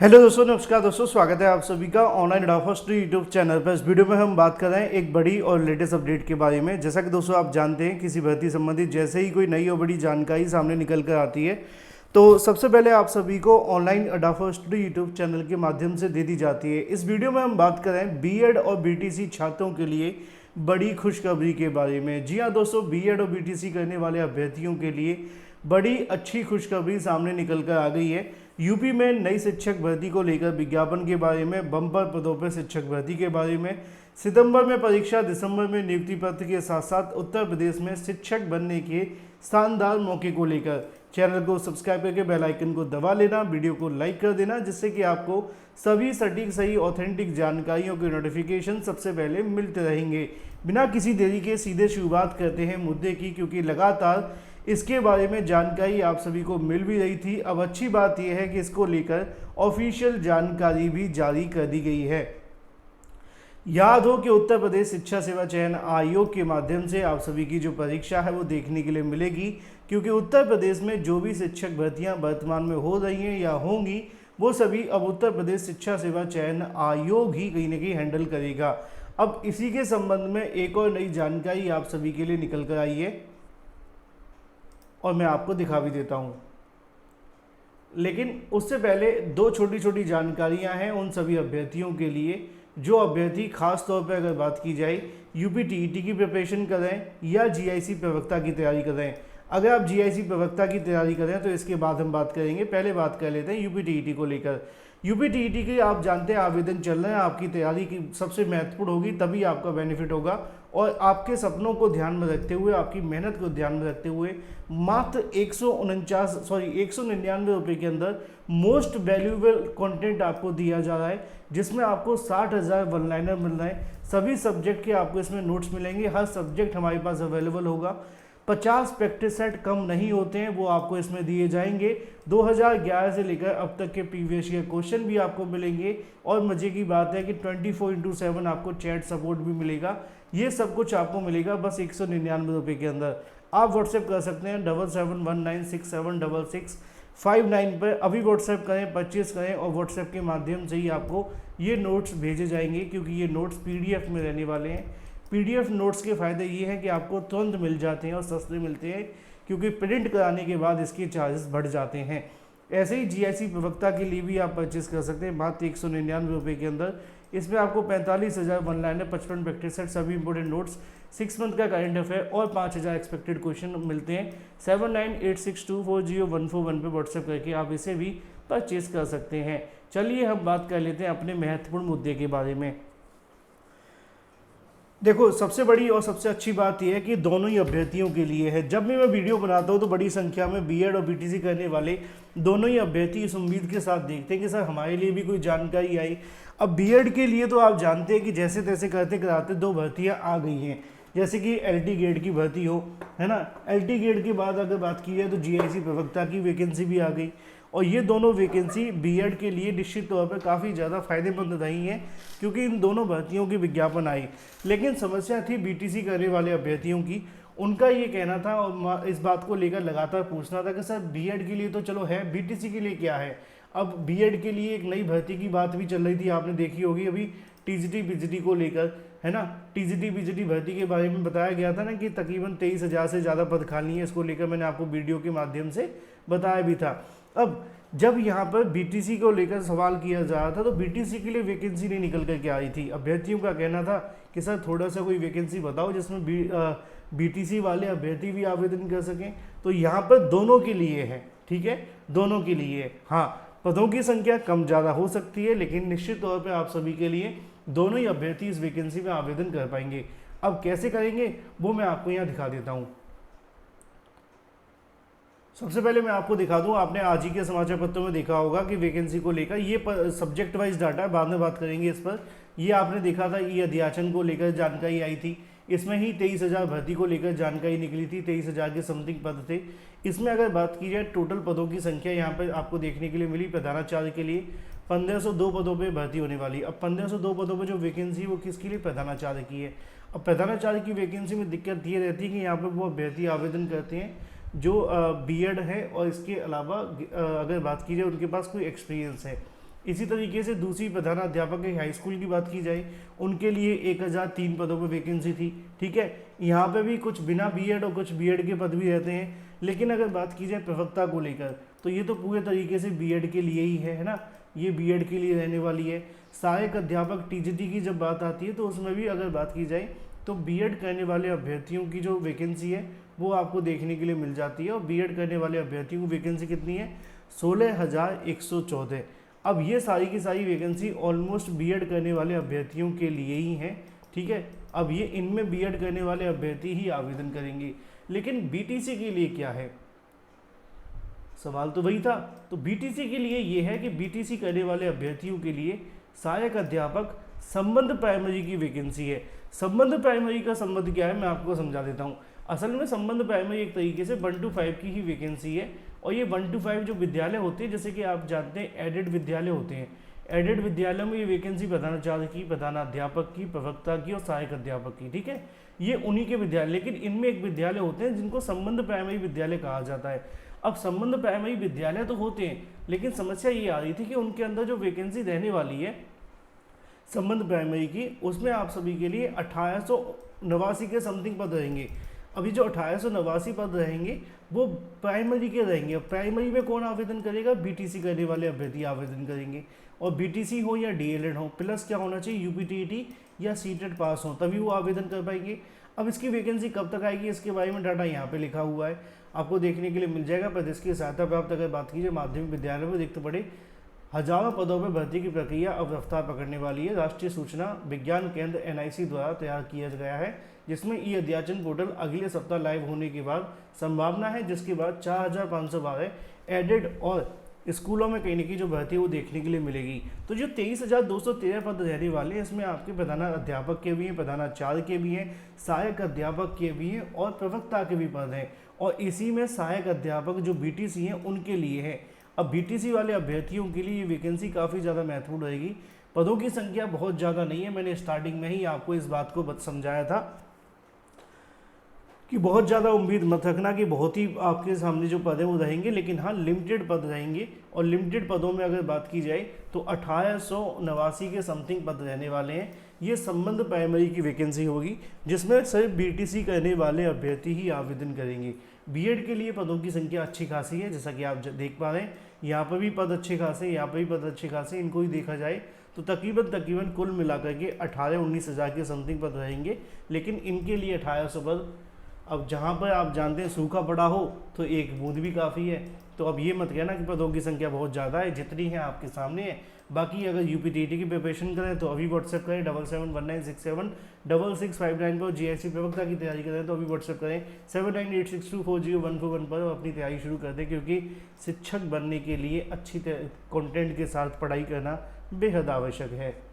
Hello दोस्तों, नमस्कार दोस्तों, स्वागत है आप सभी का ऑनलाइन एडोफर्स्ट यूट्यूब चैनल पर। इस वीडियो में हम बात कर रहे हैं एक बड़ी और लेटेस्ट अपडेट के बारे में। जैसा कि दोस्तों आप जानते हैं, किसी भर्ती संबंधित जैसे ही कोई नई और बड़ी जानकारी सामने निकल कर आती है तो सबसे पहले आप सभी को ऑनलाइन एडोफर्स्ट यूट्यूब चैनल के माध्यम से दे दी जाती है। इस वीडियो में हम बात कर रहे हैं बीएड और बीटीसी छात्रों के लिए बड़ी खुशखबरी के बारे में। जी हाँ दोस्तों, बीएड और बीटीसी करने वाले अभ्यर्थियों के लिए बड़ी अच्छी खुशखबरी सामने निकल कर आ गई है। यूपी में नई शिक्षक भर्ती को लेकर विज्ञापन के बारे में, बम्पर पदों पर शिक्षक भर्ती के बारे में, सितंबर में परीक्षा, दिसंबर में नियुक्ति पत्र के साथ साथ उत्तर प्रदेश में शिक्षक बनने के शानदार मौके को लेकर चैनल को सब्सक्राइब करके बेल आइकन को दबा लेना, वीडियो को लाइक कर देना, जिससे कि आपको सभी सटीक सही ऑथेंटिक जानकारियों के नोटिफिकेशन सबसे पहले मिलते रहेंगे। बिना किसी देरी के सीधे शुरुआत करते हैं मुद्दे की, क्योंकि लगातार इसके बारे में जानकारी आप सभी को मिल भी रही थी। अब अच्छी बात यह है कि इसको लेकर ऑफिशियल जानकारी भी जारी कर दी गई है। याद हो कि उत्तर प्रदेश शिक्षा सेवा चयन आयोग के माध्यम से आप सभी की जो परीक्षा है वो देखने के लिए मिलेगी, क्योंकि उत्तर प्रदेश में जो भी शिक्षक भर्तियां वर्तमान में हो रही हैं या होंगी वो सभी अब उत्तर प्रदेश शिक्षा सेवा चयन आयोग ही कहीं न कहीं हैंडल करेगा। अब इसी के संबंध में एक और नई जानकारी आप सभी के लिए निकल कर आई है और मैं आपको दिखा भी देता हूं। लेकिन उससे पहले दो छोटी छोटी जानकारियां हैं उन सभी अभ्यर्थियों के लिए जो अभ्यर्थी खास तौर पर अगर बात की जाए यूपी टीईटी की प्रिपरेशन कर रहे हैं या जीआईसी प्रवक्ता की तैयारी कर रहे हैं। अगर आप जीआईसी प्रवक्ता की तैयारी कर रहे हैं तो इसके बाद हम बात करेंगे। पहले बात कर लेते हैं यूपी टीईटी को लेकर। यूपी टीईटी के आप जानते हैं आवेदन चल रहे हैं, आपकी तैयारी की सबसे महत्वपूर्ण होगी, तभी आपका बेनिफिट होगा। और आपके सपनों को ध्यान में रखते हुए, आपकी मेहनत को ध्यान में रखते हुए मात्र 199 रुपये के अंदर मोस्ट वैल्यूएबल कंटेंट आपको दिया जा रहा है, जिसमें आपको 60,000 वन लाइनर मिल रहे हैं। सभी सब्जेक्ट के आपको इसमें नोट्स मिलेंगे, हर सब्जेक्ट हमारे पास अवेलेबल होगा। 50 प्रैक्टिस सेट कम नहीं होते हैं, वो आपको इसमें दिए जाएंगे। 2011 से लेकर अब तक के प्रीवियस ईयर क्वेश्चन भी आपको मिलेंगे। और मजे की बात है कि 24/7 आपको चैट सपोर्ट भी मिलेगा। ये सब कुछ आपको मिलेगा बस 199 रुपये के अंदर। आप व्हाट्सएप कर सकते हैं 7719676659 पर। अभी व्हाट्सएप करें, परचेज करें और व्हाट्सएप के माध्यम से ही आपको ये नोट्स भेजे जाएंगे, क्योंकि ये नोट्स पीडीएफ में रहने वाले हैं। पीडीएफ नोट्स के फ़ायदे ये हैं कि आपको तुरंत मिल जाते हैं और सस्ते मिलते हैं, क्योंकि प्रिंट कराने के बाद इसके चार्जेस बढ़ जाते हैं। ऐसे ही जीआईसी प्रवक्ता के लिए भी आप परचेज कर सकते हैं मात्र 199 रुपये के अंदर। इसमें आपको 45,000 वन लाइनर, 55 प्रैक्टिस सेट, सभी इंपोर्टेंट नोट्स, 6 मंथ का करंट अफेयर और 5,000 एक्सपेक्टेड क्वेश्चन मिलते हैं। 7986240141 पे व्हाट्सएप करके आप इसे भी परचेज कर सकते हैं। चलिए हम बात कर लेते हैं अपने महत्वपूर्ण मुद्दे के बारे में। देखो, सबसे बड़ी और सबसे अच्छी बात यह है कि दोनों ही अभ्यर्थियों के लिए है। जब भी मैं वीडियो बनाता हूं तो बड़ी संख्या में बीएड और बीटीसी करने वाले दोनों ही अभ्यर्थी इस उम्मीद के साथ देखते हैं कि सर हमारे लिए भी कोई जानकारी आई। अब बीएड के लिए तो आप जानते हैं कि जैसे तैसे करते कराते 2 भर्तियां आ गई हैं, जैसे कि एलटी गेट की भर्ती हो, है ना। एलटी गेट के बाद अगर बात की जाए तो जीआईसी प्रवक्ता की वैकेंसी भी आ गई, और ये दोनों वैकेंसी बीएड के लिए निश्चित तौर पर काफ़ी ज़्यादा फायदेमंद रही हैं, क्योंकि इन दोनों भर्तियों की विज्ञापन आई। लेकिन समस्या थी बीटीसी करने वाले अभ्यर्थियों की। उनका ये कहना था और इस बात को लेकर लगातार पूछना था कि सर बीएड के लिए तो चलो है, बीटीसी के लिए क्या है। अब बीएड के लिए एक नई भर्ती की बात भी चल रही थी, आपने देखी होगी अभी टीजीटी बीजीटी को लेकर, है ना। टीजीटी बीजीटी भर्ती के बारे में बताया गया था ना कि तकरीबन 23,000 से ज़्यादा पद खाली है। इसको लेकर मैंने आपको वीडियो के माध्यम से बताया भी था। अब जब यहाँ पर बीटीसी को लेकर सवाल किया जा रहा था तो बीटीसी के लिए वैकेंसी नहीं निकल कर के आई थी। अभ्यर्थियों का कहना था कि सर थोड़ा सा कोई वैकेंसी बताओ जिसमें बीटीसी वाले अभ्यर्थी भी आवेदन कर सकें। तो यहाँ पर दोनों के लिए है, ठीक है, दोनों के लिए। हाँ, पदों की संख्या कम ज़्यादा हो सकती है, लेकिन निश्चित तौर पर आप सभी के लिए दोनों ही अभ्यर्थी इस वैकेंसी में आवेदन कर पाएंगे। अब कैसे करेंगे वो मैं आपको यहाँ दिखा देता हूँ। सबसे पहले मैं आपको दिखा दूं, आपने आज ही के समाचार पत्रों में देखा होगा कि वैकेंसी को लेकर ये सब्जेक्ट वाइज डाटा है, बाद में बात करेंगे इस पर। ये आपने देखा था, ये अध्याचन को लेकर जानकारी आई थी। इसमें ही 23,000 भर्ती को लेकर जानकारी निकली थी, 23,000 के समथिंग पद थे। इसमें अगर बात की जाए टोटल पदों की संख्या यहाँ पर आपको देखने के लिए मिली। प्रधानाचार्य के लिए 1502 पदों पर भर्ती होने वाली। अब 1502 पदों पर जो वैकेंसी वो किसके लिए, प्रधानाचार्य की है। अब प्रधानाचार्य की वैकेंसी में दिक्कत ये रहती है कि यहाँ पर वो अभ्यर्थी आवेदन करते हैं जो बीएड है और इसके अलावा अगर बात की जाए उनके पास कोई एक्सपीरियंस है। इसी तरीके से दूसरी प्रधानाध्यापक एक हाई स्कूल की बात की जाए, उनके लिए 1003 पदों पर वैकेंसी थी। ठीक है, यहाँ पे भी कुछ बिना बीएड और कुछ बीएड के पद भी रहते हैं। लेकिन अगर बात की जाए प्रवक्ता को लेकर, तो ये तो पूरे तरीके से बीएड के लिए ही है ना, ये बीएड के लिए रहने वाली है। सहायक अध्यापक टीजीटी की जब बात आती है तो उसमें भी अगर बात की जाए तो बीएड करने वाले अभ्यर्थियों की जो वैकेंसी है वो आपको देखने के लिए मिल जाती है। और बीएड करने वाले अभ्यर्थियों की वैकेंसी कितनी है? 16,114। अब ये सारी की सारी वैकेंसी ऑलमोस्ट बीएड करने वाले अभ्यर्थियों के लिए ही हैं। ठीक है, अब ये इनमें बीएड करने वाले अभ्यर्थी ही आवेदन करेंगे। लेकिन बीटीसी के लिए क्या है? सवाल तो वही था। तो बीटीसी के लिए ये है कि बीटीसी करने वाले अभ्यर्थियों के लिए सहायक अध्यापक संबंध प्राइमरी की वैकेंसी है। संबंध प्राइमरी का संबंध क्या है मैं आपको समझा देता हूँ। असल में संबंध प्राइमरी एक तरीके से 1 to 5 की ही वैकेंसी है। और ये 1 to 5 जो विद्यालय होते हैं, जैसे कि आप जानते हैं एडेड विद्यालय होते हैं, एडेड विद्यालयों में ये वैकेंसी प्रधानाचार्य की, प्रधानाध्यापक की, प्रवक्ता की और सहायक अध्यापक की। ठीक है, ये उन्हीं के विद्यालय। लेकिन इनमें एक विद्यालय होते हैं जिनको संबंध प्राइमरी विद्यालय कहा जाता है। अब संबंध प्राइमरी विद्यालय तो होते हैं, लेकिन समस्या ये आ रही थी कि उनके अंदर जो वैकेंसी रहने वाली है संबंध प्राइमरी की, उसमें आप सभी के लिए 1889 के समथिंग पद रहेंगे। अभी जो 1889 पद रहेंगे वो प्राइमरी के रहेंगे। अब प्राइमरी में कौन आवेदन करेगा? बीटीसी करने वाले अभ्यर्थी आवेदन करेंगे। और बीटीसी हो या डीएलएड हो, प्लस क्या होना चाहिए? यूपीटीईटी या सीटेट पास हो, तभी वो आवेदन कर पाएंगे। अब इसकी वैकेंसी कब तक आएगी, इसके बारे में डाटा यहाँ पे लिखा हुआ है, आपको देखने के लिए मिल जाएगा। प्रदेश की सहायता प्राप्त अगर बात कीजिए माध्यमिक विद्यालयों में रिक्त पड़े हजारों पदों पर भर्ती की प्रक्रिया अब रफ्तार पकड़ने वाली है। राष्ट्रीय सूचना विज्ञान केंद्र एनआईसी द्वारा तैयार किया गया है, जिसमें ई अध्याचन पोर्टल अगले सप्ताह लाइव होने के बाद संभावना है, जिसके बाद 4,512 एडेड और स्कूलों में कहीं ना कहीं जो भर्ती है वो देखने के लिए मिलेगी। तो जो 23,213 पद रहने वाले हैं, इसमें आपके प्रधानाध्यापक के भी हैं, प्रधानाचार्य के भी हैं, सहायक अध्यापक के भी हैं और प्रवक्ता के भी पद हैं। और इसी में सहायक अध्यापक जो बीटीसी हैं उनके लिए है। अब बीटीसी वाले अभ्यर्थियों के लिए ये वैकेंसी काफ़ी ज़्यादा महत्वपूर्ण रहेगी। पदों की संख्या बहुत ज़्यादा नहीं है, मैंने स्टार्टिंग में ही आपको इस बात को समझाया था कि बहुत ज़्यादा उम्मीद मत रखना कि बहुत ही आपके सामने जो पद है वो रहेंगे। लेकिन हाँ, लिमिटेड पद रहेंगे। और लिमिटेड पदों में अगर बात की जाए तो 1889 के समथिंग पद रहने वाले हैं। ये संबंध प्राइमरी की वैकेंसी होगी, जिसमें सिर्फ बीटीसी करने वाले अभ्यर्थी ही आवेदन करेंगे। बीएड के लिए पदों की संख्या अच्छी खासी है, जैसा कि आप देख पा रहे हैं। यहाँ पर भी पद अच्छे खासे, यहाँ पर भी पद अच्छे खासे। इनको ही देखा जाए तो तकरीबन कुल मिलाकर के 18-19 हज़ार के समथिंग पद रहेंगे। लेकिन इनके लिए 1800 पद, अब जहाँ पर आप जानते हैं सूखा पड़ा हो तो एक बूंद भी काफ़ी है। तो अब ये मत कहना कि पदों की संख्या बहुत ज़्यादा है, जितनी है आपके सामने है। बाकी अगर यूपीटीईटी की प्रिपरेशन करें तो अभी व्हाट्सएप करें 7719676659 पर। जीआईसी प्रवक्ता की तैयारी करें तो अभी व्हाट्सएप करें 7986240141 पर और अपनी तैयारी शुरू कर दें, क्योंकि शिक्षक बनने के लिए अच्छी कंटेंट के साथ पढ़ाई करना बेहद आवश्यक है।